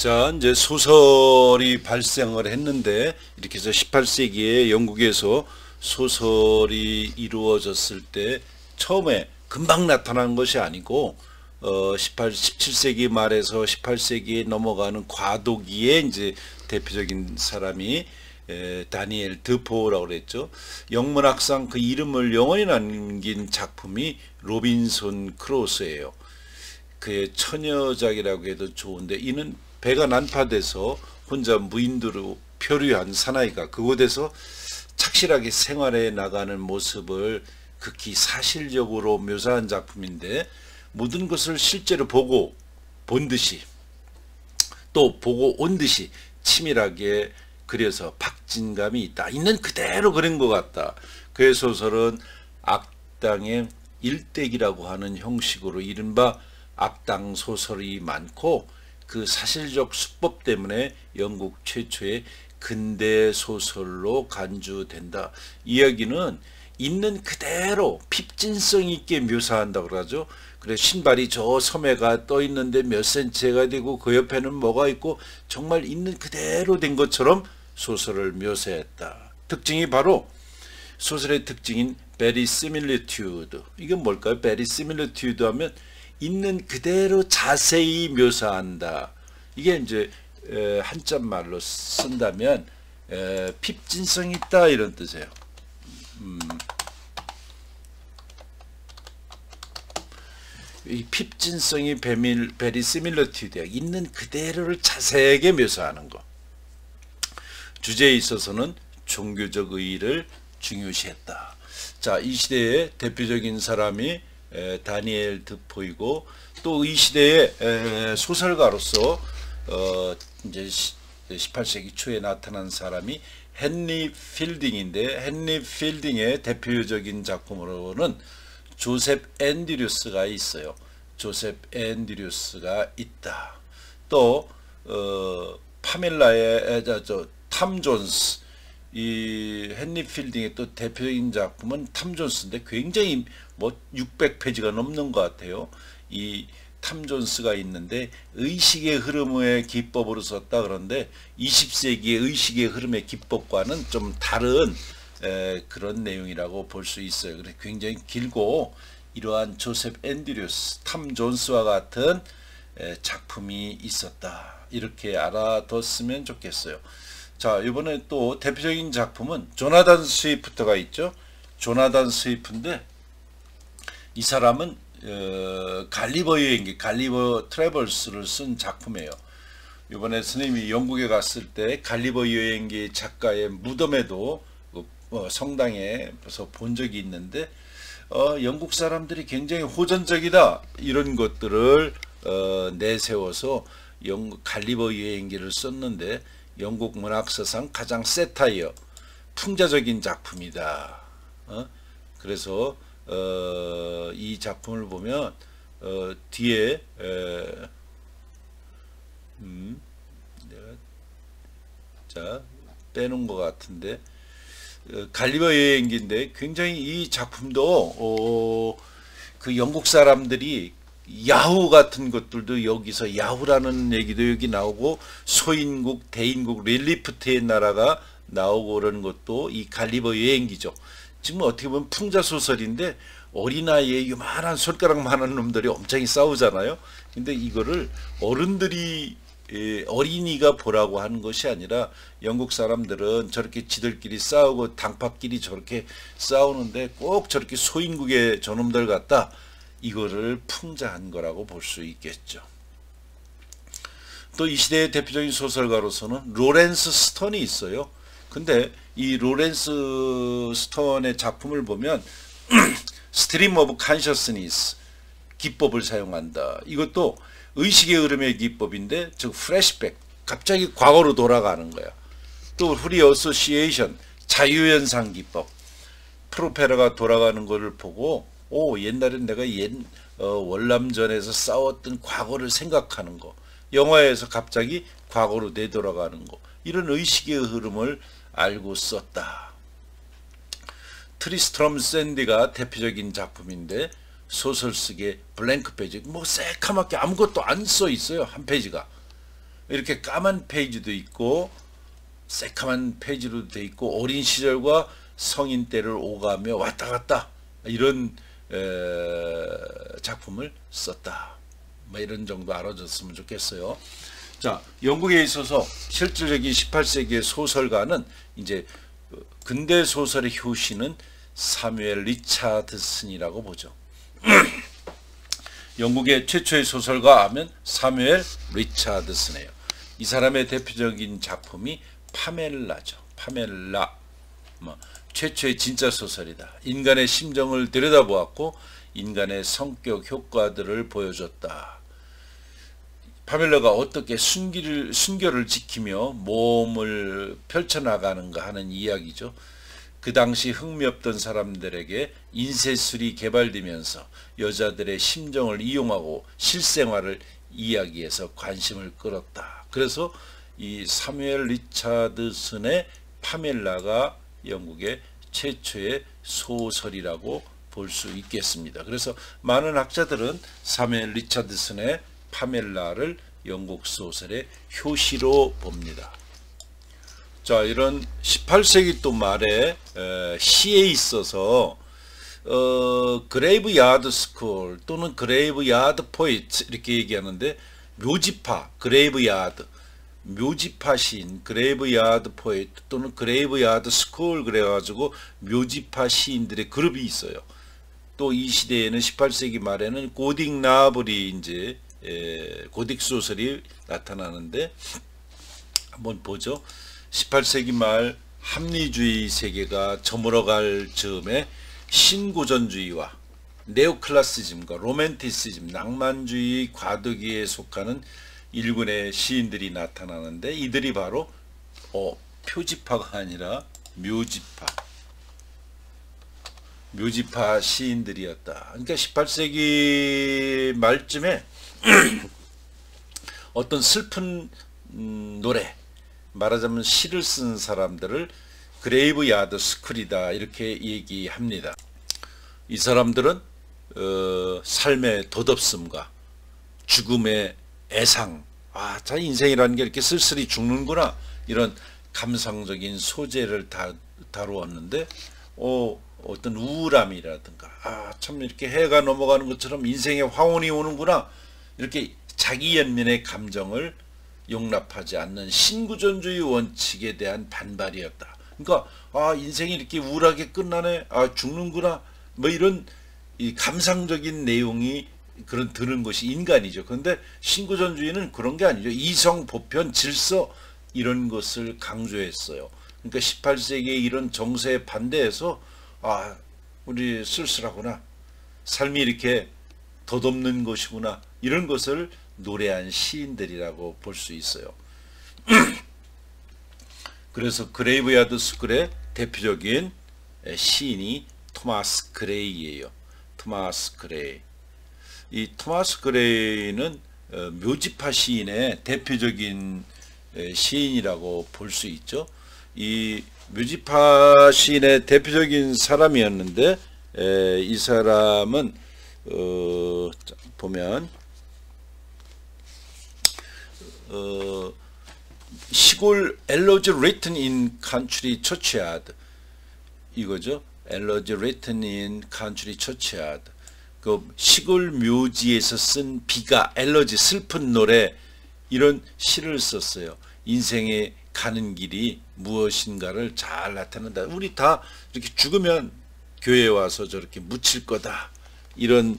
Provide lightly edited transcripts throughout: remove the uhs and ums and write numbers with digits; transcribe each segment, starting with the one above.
자, 이제 소설이 발생을 했는데 이렇게 해서 18세기에 영국에서 소설이 이루어졌을 때 처음에 금방 나타난 것이 아니고 17세기 말에서 18세기에 넘어가는 과도기에 이제 대표적인 사람이 다니엘 드포라고 그랬죠. 영문학상 그 이름을 영원히 남긴 작품이 로빈손 크루소예요. 그의 처녀작이라고 해도 좋은데, 이는 배가 난파돼서 혼자 무인도로 표류한 사나이가 그곳에서 착실하게 생활해 나가는 모습을 극히 사실적으로 묘사한 작품인데, 모든 것을 실제로 보고 본 듯이 또 보고 온 듯이 치밀하게 그려서 박진감이 있다. 있는 그대로 그린 것 같다. 그의 소설은 악당의 일대기라고 하는 형식으로 이른바 악당 소설이 많고, 그 사실적 수법 때문에 영국 최초의 근대 소설로 간주된다. 이야기는 있는 그대로 핍진성 있게 묘사한다고 그러죠. 그래, 신발이 저 섬에가 떠 있는데 몇 센치가 되고 그 옆에는 뭐가 있고 정말 있는 그대로 된 것처럼 소설을 묘사했다. 특징이 바로 소설의 특징인 verisimilitude. 이건 뭘까요? verisimilitude 하면 있는 그대로 자세히 묘사한다. 이게 이제 한자 말로 쓴다면 핍진성 있다 이런 뜻이에요. 이 핍진성이 verisimilitude, 있는 그대로를 자세하게 묘사하는 것. 주제에 있어서는 종교적 의의를 중요시했다. 자, 이 시대의 대표적인 사람이 다니엘 드포이고, 또 이 시대의 소설가로서 이제 18세기 초에 나타난 사람이 헨리 필딩인데, 헨리 필딩의 대표적인 작품으로는 조셉 앤드류스가 있어요. 조셉 앤드류스가 있다. 또 파멜라의 탐 존스, 이 헨리 필딩의 또 대표적인 작품은 탐 존스인데 굉장히 뭐 600페이지가 넘는 것 같아요. 이 탐 존스가 있는데 의식의 흐름의 기법으로 썼다. 그런데 20세기의 의식의 흐름의 기법과는 좀 다른 그런 내용이라고 볼 수 있어요. 그래서 굉장히 길고, 이러한 조셉 앤드류스, 탐 존스와 같은 작품이 있었다. 이렇게 알아뒀으면 좋겠어요. 자, 이번에 또 대표적인 작품은 조나단 스위프트가 있죠. 조나단 스위프트인데, 이 사람은 갈리버 여행기, 갈리버 트래블스를 쓴 작품이에요. 이번에 스님이 영국에 갔을 때 갈리버 여행기 작가의 무덤에도 성당에서 본 적이 있는데, 영국 사람들이 굉장히 호전적이다 이런 것들을 내세워서 갈리버 여행기를 썼는데, 영국 문학사상 가장 세타이어 풍자적인 작품이다. 그래서 이 작품을 보면 뒤에 내가 빼놓은 것 같은데, 갈리버 여행기인데 굉장히 이 작품도 그 영국 사람들이 야후 같은 것들도 여기서, 야후라는 얘기도 여기 나오고, 소인국, 대인국, 릴리프트의 나라가 나오고 그러는 것도 이 갈리버 여행기죠. 지금 어떻게 보면 풍자소설인데 어린아이의 요만한 손가락만한 놈들이 엄청 싸우잖아요. 근데 이거를 어린이가 보라고 하는 것이 아니라, 영국 사람들은 저렇게 지들끼리 싸우고 당파끼리 저렇게 싸우는데 꼭 저렇게 소인국의 저놈들 같다, 이거를 풍자한 거라고 볼 수 있겠죠. 또 이 시대의 대표적인 소설가로서는 로렌스 스톤이 있어요. 근데 이 로렌스 스톤의 작품을 보면 스트림 오브 컨셔스니스 기법을 사용한다. 이것도 의식의 흐름의 기법인데, 즉 플래시백, 갑자기 과거로 돌아가는 거야. 또 프리 어소시에이션, 자유현상 기법, 프로페러가 돌아가는 것을 보고 옛날엔 내가 월남전에서 싸웠던 과거를 생각하는 거, 영화에서 갑자기 과거로 되돌아가는 거, 이런 의식의 흐름을 알고 썼다. 트리스트럼 샌디가 대표적인 작품인데, 소설 쓰기에 블랭크 페이지, 뭐 새카맣게 아무것도 안 써 있어요. 한 페이지가. 이렇게 까만 페이지도 있고 새카만 페이지로 돼 있고 어린 시절과 성인 때를 오가며 왔다 갔다 이런 작품을 썼다. 뭐 이런 정도 알아줬으면 좋겠어요. 자, 영국에 있어서 실질적인 18세기의 소설가는 이제 근대 소설의 효시는 사뮤엘 리차드슨이라고 보죠. 영국의 최초의 소설가 하면 사뮤엘 리차드슨이에요. 이 사람의 대표적인 작품이 파멜라죠. 파멜라. 최초의 진짜 소설이다. 인간의 심정을 들여다보았고 인간의 성격 효과들을 보여줬다. 파멜라가 어떻게 순결을 지키며 몸을 펼쳐나가는가 하는 이야기죠. 그 당시 흥미없던 사람들에게 인쇄술이 개발되면서 여자들의 심정을 이용하고 실생활을 이야기해서 관심을 끌었다. 그래서 이 사뮤엘 리차드슨의 파멜라가 영국의 최초의 소설이라고 볼 수 있겠습니다. 그래서 많은 학자들은 사뮤엘 리차드슨의 파멜라를 영국 소설의 효시로 봅니다. 자, 이런 18세기 또 말에 시에 있어서 그레이브 야드 스쿨 또는 그레이브 야드 포이트 이렇게 얘기하는데 묘지파, 그레이브 야드, 묘지파 시인, 그레이브 야드 포이트 또는 그레이브 야드 스쿨 그래가지고 묘지파 시인들의 그룹이 있어요. 또 이 시대에는 18세기 말에는 고딕 나블이 이제 고딕 소설이 나타나는데 한번 보죠. 18세기 말 합리주의 세계가 저물어갈 즈음에 신고전주의와 네오클라시즘과 로맨티시즘, 낭만주의 과도기에 속하는 일군의 시인들이 나타나는데 이들이 바로 표지파가 아니라 묘지파 시인들이었다. 그러니까 18세기 말쯤에 어떤 슬픈 노래, 말하자면 시를 쓴 사람들을 그레이브 야드 스쿨이다 이렇게 얘기합니다. 이 사람들은 삶의 덧없음과 죽음의 애상, 자 인생이라는 게 이렇게 쓸쓸히 죽는구나 이런 감상적인 소재를 다루었는데 어떤 우울함이라든가 참 이렇게 해가 넘어가는 것처럼 인생의 황혼이 오는구나 이렇게 자기 연민의 감정을 용납하지 않는 신구전주의 원칙에 대한 반발이었다. 그러니까 인생이 이렇게 우울하게 끝나네, 죽는구나 뭐 이런 이 감상적인 내용이 그런 드는 것이 인간이죠. 그런데 신구전주의는 그런 게 아니죠. 이성, 보편, 질서 이런 것을 강조했어요. 그러니까 18세기의 이런 정세에 반대해서 우리 쓸쓸하구나, 삶이 이렇게 덧없는 것이구나 이런 것을 노래한 시인들이라고 볼 수 있어요. 그래서 그레이브 야드 스쿨의 대표적인 시인이 토마스 그레이예요. 토마스 그레이. 이 토마스 그레이는 묘지파 시인의 대표적인 시인이라고 볼 수 있죠. 이 묘지파 시인의 대표적인 사람이었는데 이 사람은 보면 시골 엘로지 리튼 인 컨트리 처치야드 이거죠. 엘로지 리튼 인 컨트리 처치야드 그 시골 묘지에서 쓴 비가 엘러지 슬픈 노래 이런 시를 썼어요. 인생의 가는 길이 무엇인가를 잘 나타낸다. 우리 다 이렇게 죽으면 교회에 와서 저렇게 묻힐 거다 이런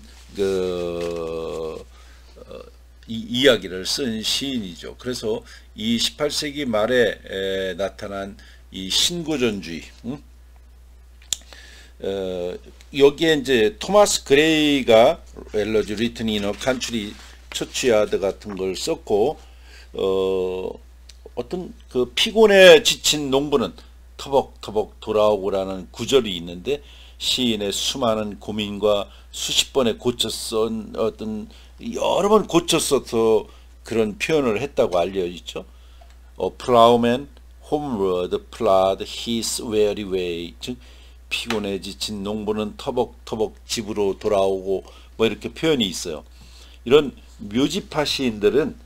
이야기를 쓴 시인이죠. 그래서 이 18세기 말에 나타난 이 신고전주의, 여기에 이제 토마스 그레이가 엘러지 리튼 인 컨트리 처치야드 같은 걸 썼고, 어떤 그 피곤에 지친 농부는 터벅터벅 돌아오고라는 구절이 있는데 시인의 수많은 고민과 수십 번에 고쳐 쓴 어떤 여러 번 고쳐 써서 그런 표현을 했다고 알려 있죠. Plowman homeward plod his weary way. 즉 피곤해 지친 농부는 터벅터벅 집으로 돌아오고 뭐 이렇게 표현이 있어요. 이런 묘지파 시인들은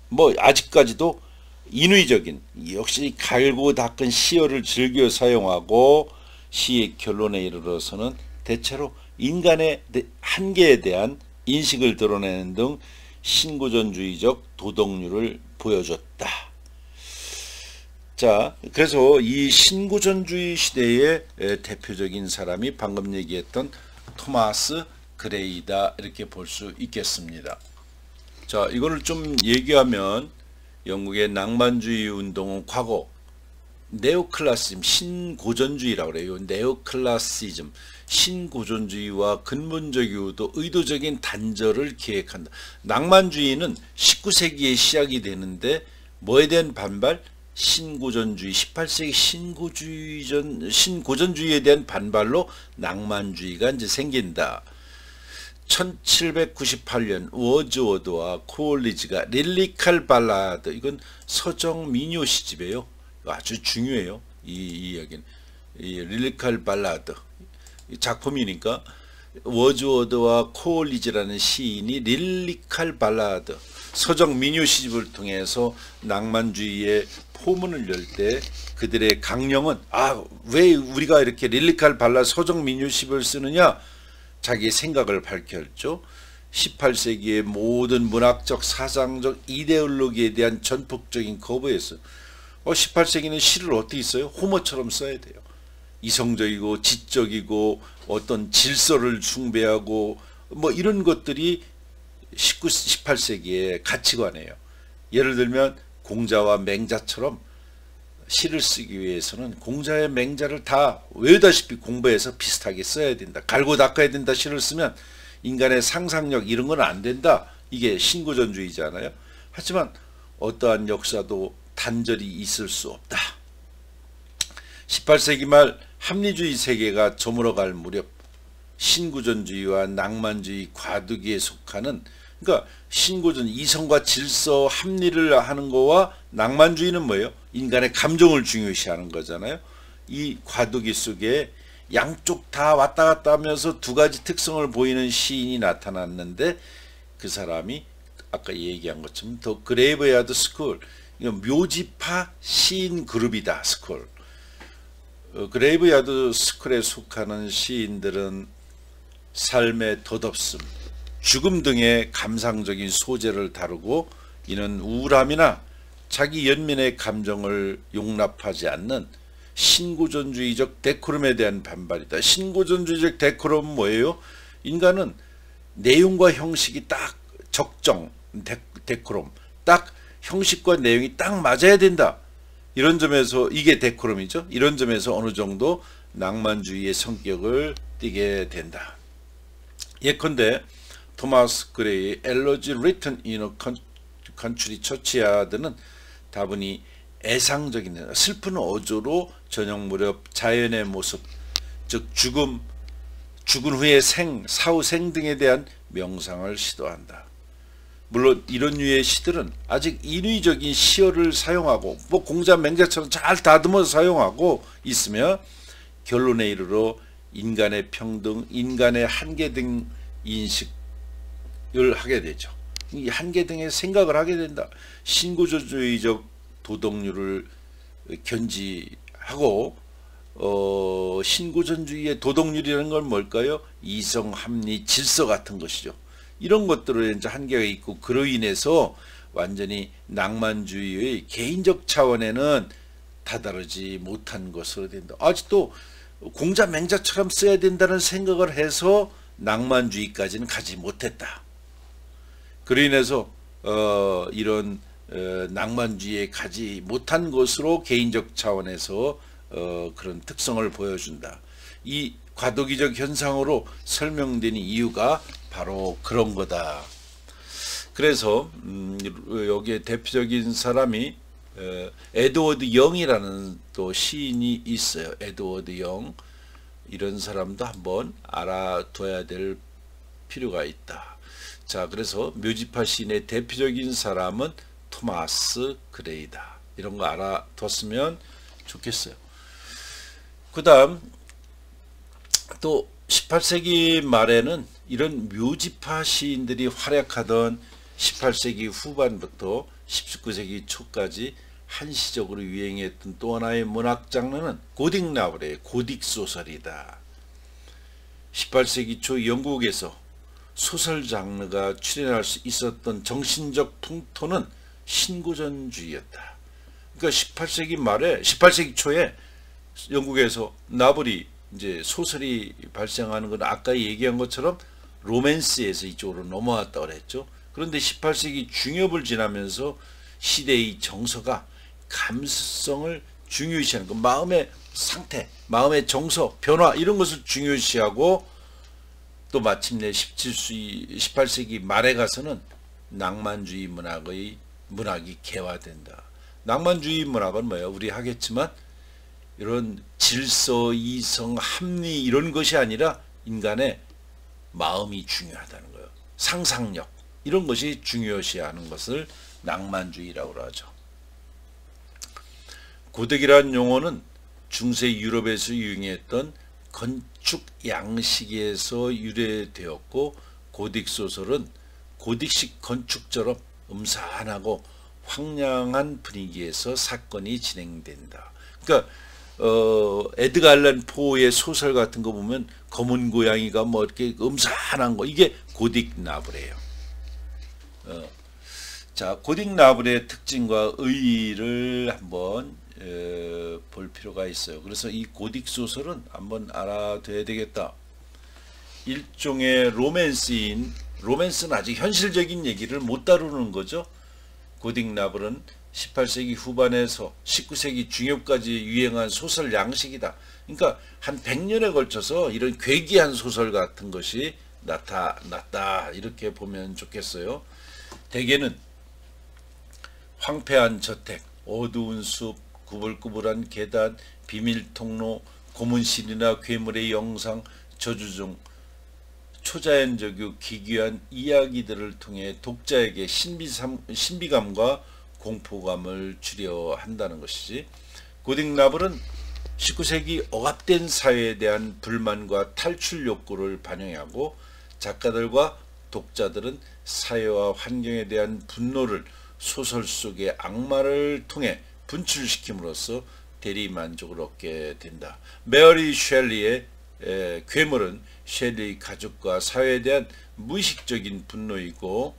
뭐 아직까지도 인위적인 역시 갈고 닦은 시어를 즐겨 사용하고 시의 결론에 이르러서는 대체로 인간의 한계에 대한 인식을 드러내는 등 신고전주의적 도덕률을 보여줬다. 자, 그래서 이 신고전주의 시대의 대표적인 사람이 방금 얘기했던 토마스 그레이다, 이렇게 볼 수 있겠습니다. 자, 이거를 좀 얘기하면 영국의 낭만주의 운동은 과거 네오클라시즘, 신고전주의라고 그래요. 네오클라시즘, 신고전주의와 근본적 이유도 의도적인 단절을 기획한다. 낭만주의는 19세기에 시작이 되는데 뭐에 대한 반발? 신고전주의, 18세기 신고전주의에 대한 반발로 낭만주의가 이제 생긴다. 1798년 워즈워드와 코올리지가 릴리칼 발라드, 이건 서정 민요 시집이에요. 아주 중요해요. 이 이야기는. 이 릴리칼 발라드 작품이니까 워즈워드와 코올리지라는 시인이 릴리칼 발라드 서정 민요 시집을 통해서 낭만주의의 포문을 열 때 그들의 강령은 왜 우리가 이렇게 릴리칼 발라드 서정 민요 시집을 쓰느냐, 자기의 생각을 밝혔죠. 18세기의 모든 문학적 사상적 이데올로기에 대한 전폭적인 거부였어요. 18세기는 시를 어떻게 써요? 호모처럼 써야 돼요. 이성적이고 지적이고 어떤 질서를 숭배하고 뭐 이런 것들이 18세기의 가치관이에요. 예를 들면 공자와 맹자처럼 시를 쓰기 위해서는 공자의 맹자를 다 외우다시피 공부해서 비슷하게 써야 된다. 갈고 닦아야 된다. 시를 쓰면 인간의 상상력 이런 건 안 된다. 이게 신고전주의잖아요. 하지만 어떠한 역사도 단절이 있을 수 없다. 18세기 말 합리주의 세계가 저물어갈 무렵 신고전주의와 낭만주의 과두기에 속하는, 그러니까 신고전 이성과 질서 합리를 하는 거와 낭만주의는 뭐예요? 인간의 감정을 중요시하는 거잖아요. 이 과두기 속에 양쪽 다 왔다 갔다 하면서 두 가지 특성을 보이는 시인이 나타났는데 그 사람이 아까 얘기한 것처럼 더 그레이브야드 스쿨, 묘지파 시인 그룹이다. 스쿨. 그레이브야드 스쿨에 속하는 시인들은 삶의 덧없음, 죽음 등의 감상적인 소재를 다루고 이는 우울함이나 자기 연민의 감정을 용납하지 않는 신고전주의적 데코럼에 대한 반발이다. 신고전주의적 데코럼은 뭐예요? 인간은 내용과 형식이 딱 적정, 데코럼, 딱 형식과 내용이 딱 맞아야 된다. 이런 점에서 이게 데코럼이죠. 이런 점에서 어느 정도 낭만주의의 성격을 띠게 된다. 예컨대 토마스 그레이의 엘러지 리튼 이너 컨츄리 처치야드는 다분히 애상적인 슬픈 어조로 저녁 무렵 자연의 모습, 즉 죽은 후의 사후 생 등에 대한 명상을 시도한다. 물론 이런 류의 시들은 아직 인위적인 시어를 사용하고 뭐 공자 맹자처럼 잘 다듬어 사용하고 있으며 결론에 이르러 인간의 평등, 인간의 한계 등 인식을 하게 되죠. 이 한계 등의 생각을 하게 된다. 신고전주의적 도덕률을 견지하고 신고전주의의 도덕률이라는 건 뭘까요? 이성, 합리, 질서 같은 것이죠. 이런 것들은 이제 한계가 있고 그로 인해서 완전히 낭만주의의 개인적 차원에는 다다르지 못한 것으로 된다. 아직도 공자 맹자처럼 써야 된다는 생각을 해서 낭만주의까지는 가지 못했다. 그로 인해서 이런 낭만주의에 가지 못한 것으로 개인적 차원에서 그런 특성을 보여준다. 이 과도기적 현상으로 설명된 이유가 바로 그런 거다. 그래서 여기에 대표적인 사람이 에드워드 영이라는 또 시인이 있어요. 에드워드 영. 이런 사람도 한번 알아둬야 될 필요가 있다. 자, 그래서 묘지파 시인의 대표적인 사람은 토마스 그레이다. 이런 거 알아뒀으면 좋겠어요. 그 다음 또 18세기 말에는 이런 묘지파 시인들이 활약하던 18세기 후반부터 19세기 초까지 한시적으로 유행했던 또 하나의 문학 장르는 고딕 나블의 고딕 소설이다. 18세기 초 영국에서 소설 장르가 출현할 수 있었던 정신적 풍토는 신고전주의였다. 그러니까 18세기 초에 영국에서 나블이 이제 소설이 발생하는 건 아까 얘기한 것처럼 로맨스에서 이쪽으로 넘어왔다고 그랬죠. 그런데 18세기 중엽을 지나면서 시대의 정서가 감수성을 중요시하는 그 마음의 상태, 마음의 정서, 변화 이런 것을 중요시하고 또 마침내 18세기 말에 가서는 낭만주의 문학이 개화된다. 낭만주의 문학은 뭐예요? 우리 하겠지만 이런 질서, 이성, 합리 이런 것이 아니라 인간의 마음이 중요하다는 거예요. 상상력 이런 것이 중요시하는 것을 낭만주의라고 하죠. 고딕이라는 용어는 중세 유럽에서 유행했던 건축 양식에서 유래되었고 고딕 소설은 고딕식 건축처럼 음산하고 황량한 분위기에서 사건이 진행된다. 그러니까 에드가 알란 포의 소설 같은 거 보면 검은 고양이가 뭐 이렇게 음산한 거 이게 고딕 나블이에요. 자, 고딕 나블의 특징과 의의를 한번 볼 필요가 있어요. 그래서 이 고딕 소설은 한번 알아둬야 되겠다. 일종의 로맨스는 아직 현실적인 얘기를 못 다루는 거죠. 고딕 나블은 18세기 후반에서 19세기 중엽까지 유행한 소설 양식이다. 그러니까 한 100년에 걸쳐서 이런 괴기한 소설 같은 것이 나타났다. 이렇게 보면 좋겠어요. 대개는 황폐한 저택, 어두운 숲, 구불구불한 계단, 비밀통로, 고문실이나 괴물의 영상, 저주종, 초자연적이고 기괴한 이야기들을 통해 독자에게 신비감과 공포감을 주려 한다는 것이지. 고딕 나블은 19세기 억압된 사회에 대한 불만과 탈출 욕구를 반영하고 작가들과 독자들은 사회와 환경에 대한 분노를 소설 속의 악마를 통해 분출시킴으로써 대리만족을 얻게 된다. 메어리 셸리의 괴물은 셸리의 가족과 사회에 대한 무의식적인 분노이고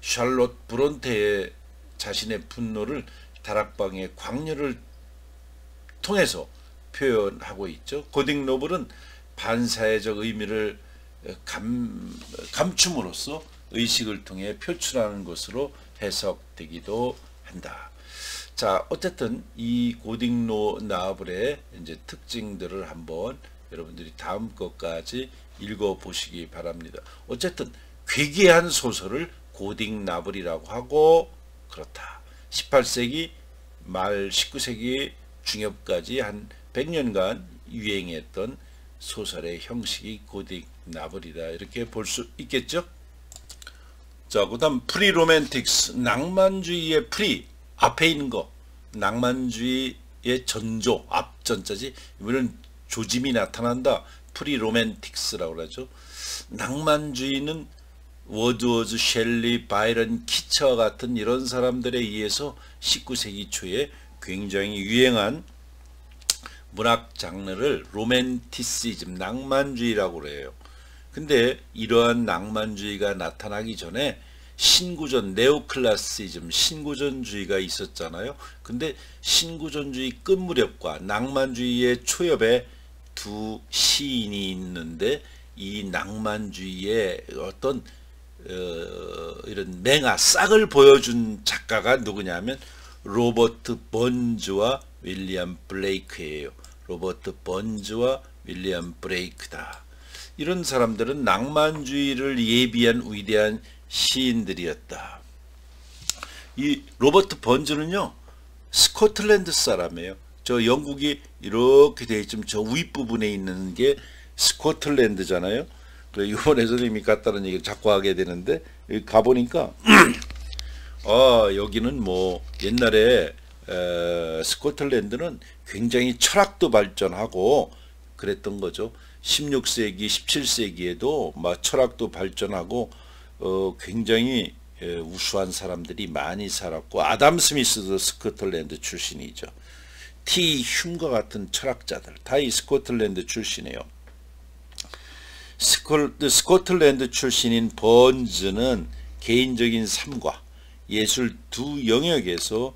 샬롯 브론테의 자신의 분노를 다락방의 광녀를 통해서 표현하고 있죠. 고딕 노블은 반사회적 의미를 감춤으로써 의식을 통해 표출하는 것으로 해석되기도 한다. 자, 어쨌든 이 고딕 나블의 이제 특징들을 한번 여러분들이 다음 것까지 읽어보시기 바랍니다. 어쨌든 괴기한 소설을 고딕 나블이라고 하고 그렇다. 18세기 말 19세기 중엽까지 한 100년간 유행했던 소설의 형식이 고딕 나블이다. 이렇게 볼 수 있겠죠. 자, 그 다음 프리로맨틱스, 낭만주의의 프리, 앞에 있는 거, 낭만주의의 전조, 앞전자지. 이번엔 조짐이 나타난다. 프리로맨틱스라고 그러죠. 낭만주의는 워드워즈, 셸리, 바이런, 키처와 같은 이런 사람들에 의해서 19세기 초에 굉장히 유행한 문학 장르를 로맨티시즘, 낭만주의라고 그래요. 근데 이러한 낭만주의가 나타나기 전에 신구전, 네오클라시즘, 신구전주의가 있었잖아요. 근데 신구전주의 끝무렵과 낭만주의의 초엽에 두 시인이 있는데 이 낭만주의의 어떤 이런 맹아, 싹을 보여준 작가가 누구냐면 로버트 번즈와 윌리엄 블레이크예요. 로버트 번즈와 윌리엄 블레이크다. 이런 사람들은 낭만주의를 예비한 위대한 시인들이었다. 이 로버트 번즈는요, 스코틀랜드 사람이에요. 저 영국이 이렇게 돼 있지만 저 윗부분에 있는 게 스코틀랜드잖아요. 그래, 이번에 선생님이 갔다는 얘기를 자꾸 하게 되는데 여기 가보니까 여기는 뭐 옛날에 스코틀랜드는 굉장히 철학도 발전하고 그랬던 거죠. 16세기, 17세기에도 막 철학도 발전하고 굉장히 우수한 사람들이 많이 살았고, 아담 스미스도 스코틀랜드 출신이죠. T. 흉과 같은 철학자들 다 이 스코틀랜드 출신이에요. 스코틀랜드 출신인 번즈는 개인적인 삶과 예술 두 영역에서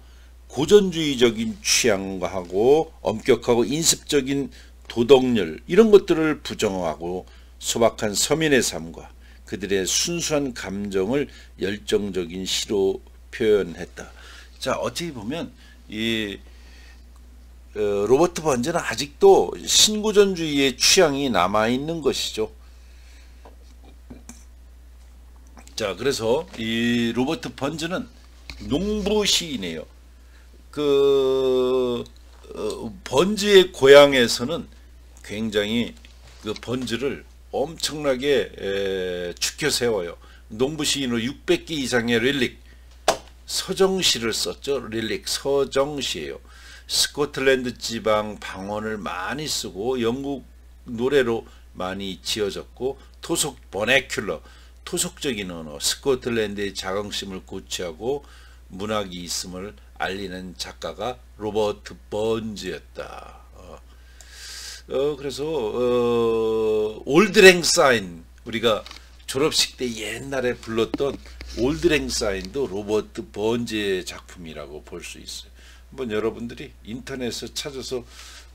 고전주의적인 취향하고 엄격하고 인습적인 도덕열 이런 것들을 부정하고 소박한 서민의 삶과 그들의 순수한 감정을 열정적인 시로 표현했다. 자, 어떻게 보면 이 로버트 번즈는 아직도 신고전주의의 취향이 남아있는 것이죠. 자, 그래서 이 로버트 번즈는 농부 시인이에요. 번즈의 고향에서는 굉장히 그 번즈를 엄청나게 축혀 세워요. 농부 시인으로 600개 이상의 릴릭 서정시를 썼죠. 릴릭 서정시예요. 스코틀랜드 지방 방언을 많이 쓰고 영국 노래로 많이 지어졌고, 토속 버네큘러 토속적인 언어, 스코틀랜드의 자긍심을 고취하고 문학이 있음을 알리는 작가가 로버트 번즈였다. 그래서 올드랭사인, 우리가 졸업식 때 옛날에 불렀던 올드랭사인도 로버트 번즈의 작품이라고 볼 수 있어요. 한번 여러분들이 인터넷에서 찾아서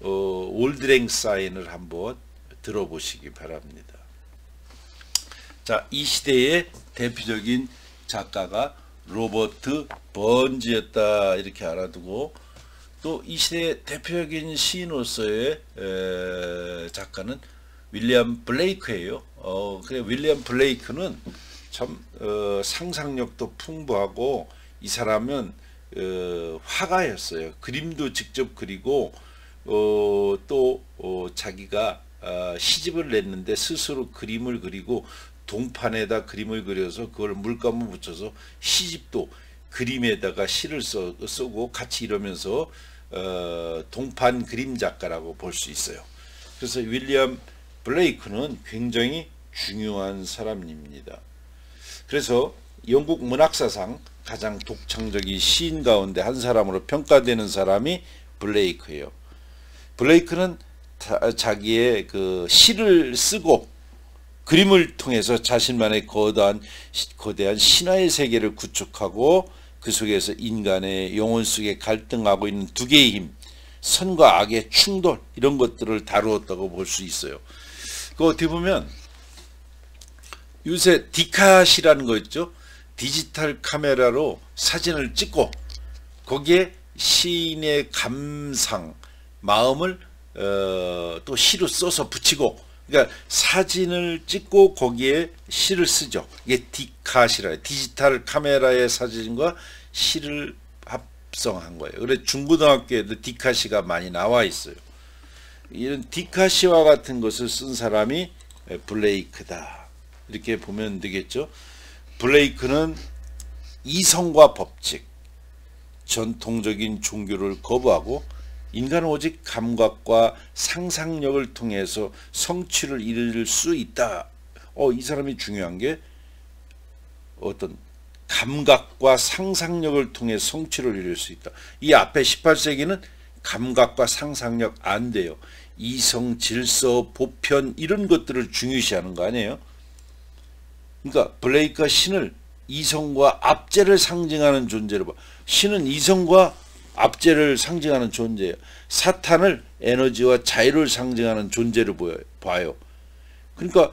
올드랭사인을 한번 들어보시기 바랍니다. 자, 이 시대의 대표적인 작가가 로버트 번즈였다, 이렇게 알아두고, 또 이 시대의 대표적인 시인으로서의 작가는 윌리엄 블레이크예요. 그래, 윌리엄 블레이크는 참 상상력도 풍부하고, 이 사람은 화가였어요. 그림도 직접 그리고 또 자기가 시집을 냈는데 스스로 그림을 그리고 동판에다 그림을 그려서 그걸 물감을 붙여서 시집도 그림에다가 시를 쓰고 같이 이러면서 동판 그림 작가라고 볼 수 있어요. 그래서 윌리엄 블레이크는 굉장히 중요한 사람입니다. 그래서 영국 문학사상 가장 독창적인 시인 가운데 한 사람으로 평가되는 사람이 블레이크예요. 블레이크는 자기의 그 시를 쓰고 그림을 통해서 자신만의 거대한 신화의 세계를 구축하고, 그 속에서 인간의 영혼 속에 갈등하고 있는 두 개의 힘, 선과 악의 충돌, 이런 것들을 다루었다고 볼 수 있어요. 그 어떻게 보면 요새 디카시라는 거 있죠. 디지털 카메라로 사진을 찍고 거기에 시인의 감상, 마음을 또 시로 써서 붙이고, 그러니까 사진을 찍고 거기에 시를 쓰죠. 이게 디카시라, 디지털 카메라의 사진과 시를 합성한 거예요. 그래서 중고등학교에도 디카시가 많이 나와 있어요. 이런 디카시와 같은 것을 쓴 사람이 블레이크다, 이렇게 보면 되겠죠. 블레이크는 이성과 법칙, 전통적인 종교를 거부하고 인간은 오직 감각과 상상력을 통해서 성취를 이룰 수 있다. 이 사람이 중요한 게 어떤 감각과 상상력을 통해 성취를 이룰 수 있다. 이 앞에 18세기는 감각과 상상력 안 돼요. 이성, 질서, 보편 이런 것들을 중요시하는 거 아니에요. 그러니까 블레이크가 신을 이성과 압제를 상징하는 존재로 봐. 신은 이성과 압제를 상징하는 존재예요. 사탄을 에너지와 자유를 상징하는 존재로 봐요. 그러니까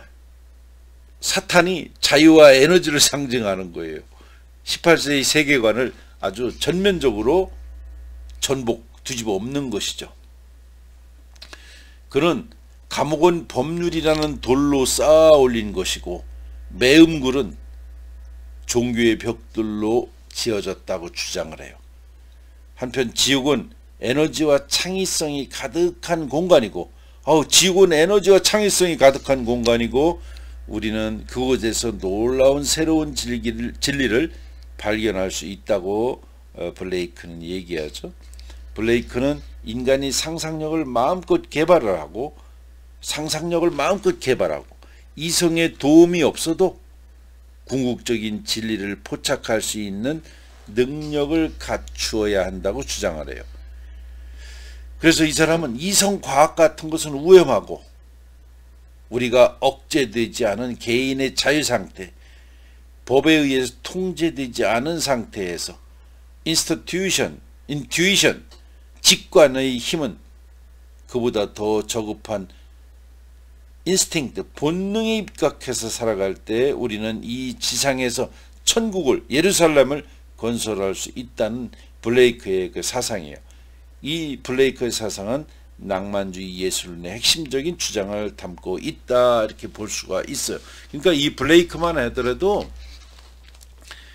사탄이 자유와 에너지를 상징하는 거예요. 18세기 세계관을 아주 전면적으로 뒤집어 엎는 것이죠. 그는 감옥은 법률이라는 돌로 쌓아 올린 것이고 매음굴은 종교의 벽돌로 지어졌다고 주장을 해요. 한편 지옥은 에너지와 창의성이 가득한 공간이고, 지옥은 에너지와 창의성이 가득한 공간이고, 우리는 그곳에서 놀라운 새로운 진리를 발견할 수 있다고 블레이크는 얘기하죠. 블레이크는 인간이 상상력을 마음껏 개발하고 이성의 도움이 없어도 궁극적인 진리를 포착할 수 있는 능력을 갖추어야 한다고 주장을 해요. 그래서 이 사람은 이성과학 같은 것은 위험하고 우리가 억제되지 않은 개인의 자유상태, 법에 의해서 통제되지 않은 상태에서 intuition, 직관의 힘은 그보다 더 저급한 instinct, 본능에 입각해서 살아갈 때 우리는 이 지상에서 천국을, 예루살렘을 건설할 수 있다는 블레이크의 그 사상이에요. 이 블레이크의 사상은 낭만주의 예술론의 핵심적인 주장을 담고 있다, 이렇게 볼 수가 있어요. 그러니까 이 블레이크만 하더라도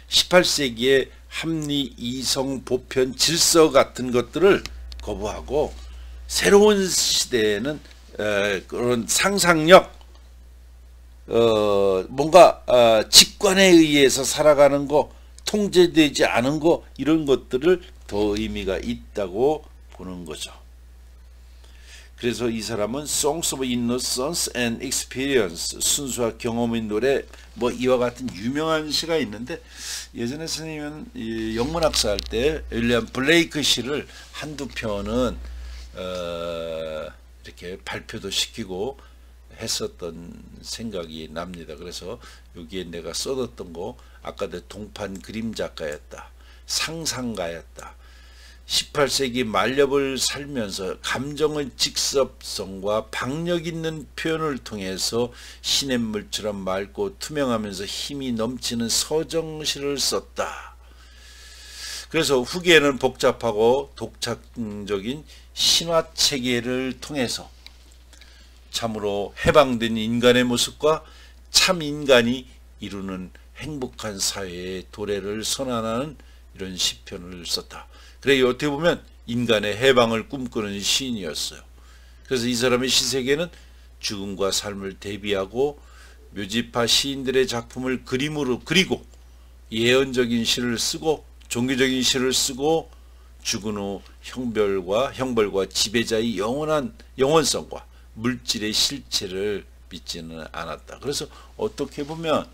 18세기의 합리, 이성, 보편, 질서 같은 것들을 거부하고 새로운 시대에는 그런 상상력, 뭔가 직관에 의해서 살아가는 거, 통제되지 않은 거, 이런 것들을 더 의미가 있다고 보는 거죠. 그래서 이 사람은 Songs of Innocence and Experience, 순수와 경험의 노래, 뭐 이와 같은 유명한 시가 있는데, 예전에 선생님은 이 영문학사 할 때 윌리엄 블레이크 시를 한두 편은 이렇게 발표도 시키고 했었던 생각이 납니다. 그래서 여기에 내가 써뒀던 거, 아까 내 동판 그림 작가였다, 상상가였다, 18세기 말엽을 살면서 감정의 직접성과 박력 있는 표현을 통해서 시냇물처럼 맑고 투명하면서 힘이 넘치는 서정시를 썼다. 그래서 후기에는 복잡하고 독창적인 신화체계를 통해서 참으로 해방된 인간의 모습과 참 인간이 이루는 행복한 사회의 도래를 선언하는 이런 시편을 썼다. 그래, 어떻게 보면 인간의 해방을 꿈꾸는 시인이었어요. 그래서 이 사람의 시세계는 죽음과 삶을 대비하고 묘지파 시인들의 작품을 그림으로 그리고 예언적인 시를 쓰고 종교적인 시를 쓰고 죽은 후 형벌과 지배자의 영원성과 물질의 실체를 믿지는 않았다. 그래서 어떻게 보면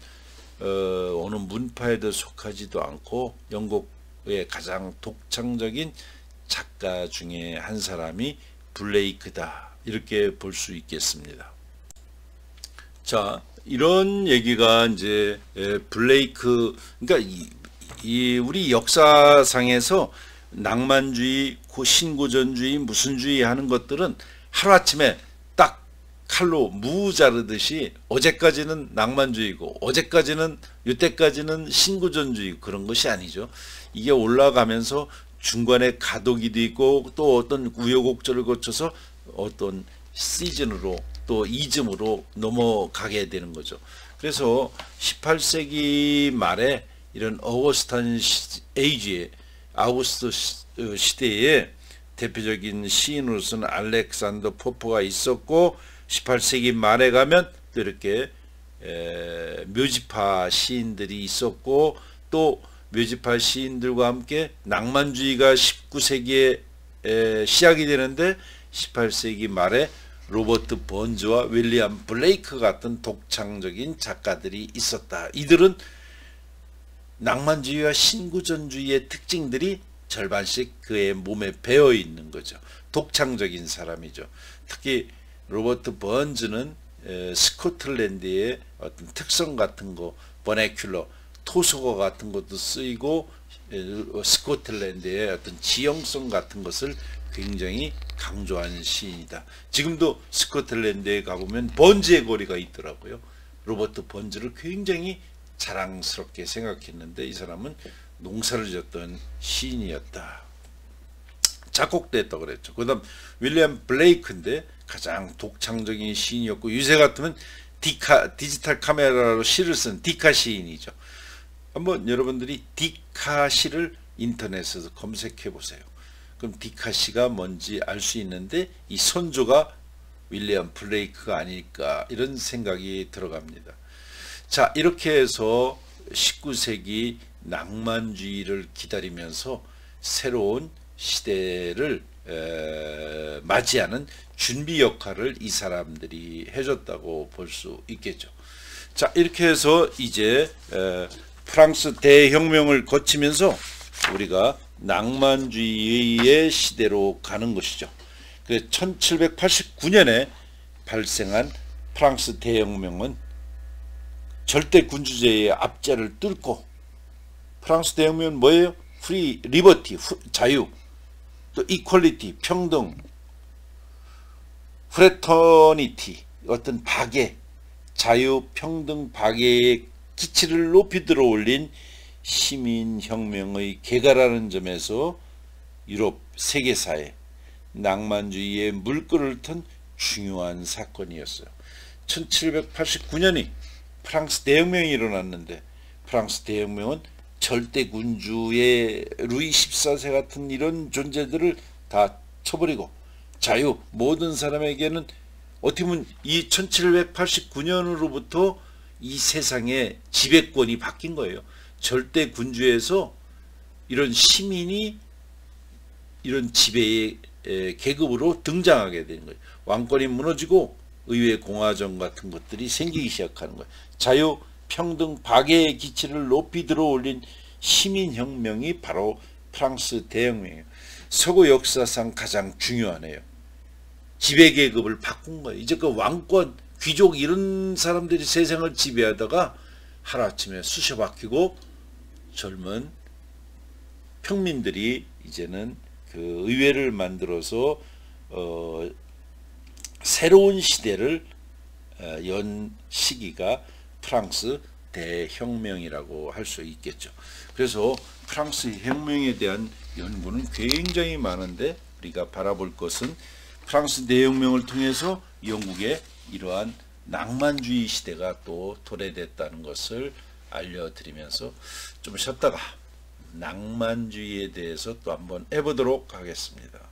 어느 문파에도 속하지도 않고 영국의 가장 독창적인 작가 중에 한 사람이 블레이크다, 이렇게 볼 수 있겠습니다. 자, 이런 얘기가 이제 블레이크, 그러니까 이 우리 역사상에서 낭만주의, 신고전주의, 무슨주의 하는 것들은 하루아침에 딱 칼로 무 자르듯이 어제까지는 낭만주의고 어제까지는 이때까지는 신고전주의, 그런 것이 아니죠. 이게 올라가면서 중간에 가도기도 있고 또 어떤 우여곡절을 거쳐서 어떤 시즌으로 또 이즘으로 넘어가게 되는 거죠. 그래서 18세기 말에 이런 어거스탄 에이지에, 아우구스트 시대에 대표적인 시인으로서는 알렉산더 포퍼가 있었고, 18세기 말에 가면 또 이렇게 묘지파 시인들이 있었고, 또 묘지파 시인들과 함께 낭만주의가 19세기에 시작이 되는데 18세기 말에 로버트 번즈와 윌리엄 블레이크 같은 독창적인 작가들이 있었다. 이들은 낭만주의와 신구전주의의 특징들이 절반씩 그의 몸에 배어 있는 거죠. 독창적인 사람이죠. 특히 로버트 번즈는 스코틀랜드의 어떤 특성 같은 거, 버네큘러, 토속어 같은 것도 쓰이고 스코틀랜드의 어떤 지형성 같은 것을 굉장히 강조하는 시인이다. 지금도 스코틀랜드에 가보면 번즈의 거리가 있더라고요. 로버트 번즈를 굉장히 자랑스럽게 생각했는데 이 사람은 농사를 짓던 시인이었다. 작곡도 했다고 그랬죠. 그 다음 윌리엄 블레이크인데 가장 독창적인 시인이었고, 요새 같으면 디지털 카메라로 시를 쓴 디카 시인이죠. 한번 여러분들이 디카 시를 인터넷에서 검색해 보세요. 그럼 디카 시가 뭔지 알 수 있는데 이 선조가 윌리엄 블레이크가 아닐까, 이런 생각이 들어갑니다. 자, 이렇게 해서 19세기 낭만주의를 기다리면서 새로운 시대를 맞이하는 준비 역할을 이 사람들이 해줬다고 볼 수 있겠죠. 자, 이렇게 해서 이제 프랑스 대혁명을 거치면서 우리가 낭만주의의 시대로 가는 것이죠. 그 1789년에 발생한 프랑스 대혁명은 절대 군주제의 압제를 뚫고, 프랑스 대혁명은 뭐예요? 프리, 리버티, 자유, 또 이퀄리티, 평등, 프레터니티, 어떤 박애, 자유, 평등, 박애의 기치를 높이 들어올린 시민혁명의 개가라는 점에서 유럽 세계사에 낭만주의의 물꼬를 튼 중요한 사건이었어요. 1789년이 프랑스 대혁명이 일어났는데, 프랑스 대혁명은 절대군주의 루이 14세 같은 이런 존재들을 다 쳐버리고 자유, 모든 사람에게는 어떻게 보면 이 1789년으로부터 이 세상의 지배권이 바뀐 거예요. 절대군주에서 이런 시민이 이런 지배의 계급으로 등장하게 되는 거예요. 왕권이 무너지고 의회 공화정 같은 것들이 생기기 시작하는 거예요. 자유, 평등, 박애의 기치를 높이 들어올린 시민혁명이 바로 프랑스 대혁명이에요. 서구 역사상 가장 중요하네요. 지배계급을 바꾼 거예요. 이제 그 왕권, 귀족 이런 사람들이 세상을 지배하다가 하루아침에 쑤셔 바뀌고 젊은 평민들이 이제는 그 의회를 만들어서 새로운 시대를 연 시기가 프랑스 대혁명이라고 할 수 있겠죠. 그래서 프랑스 혁명에 대한 연구는 굉장히 많은데, 우리가 바라볼 것은 프랑스 대혁명을 통해서 영국의 이러한 낭만주의 시대가 또 도래됐다는 것을 알려드리면서 좀 쉬었다가 낭만주의에 대해서 또 한번 해보도록 하겠습니다.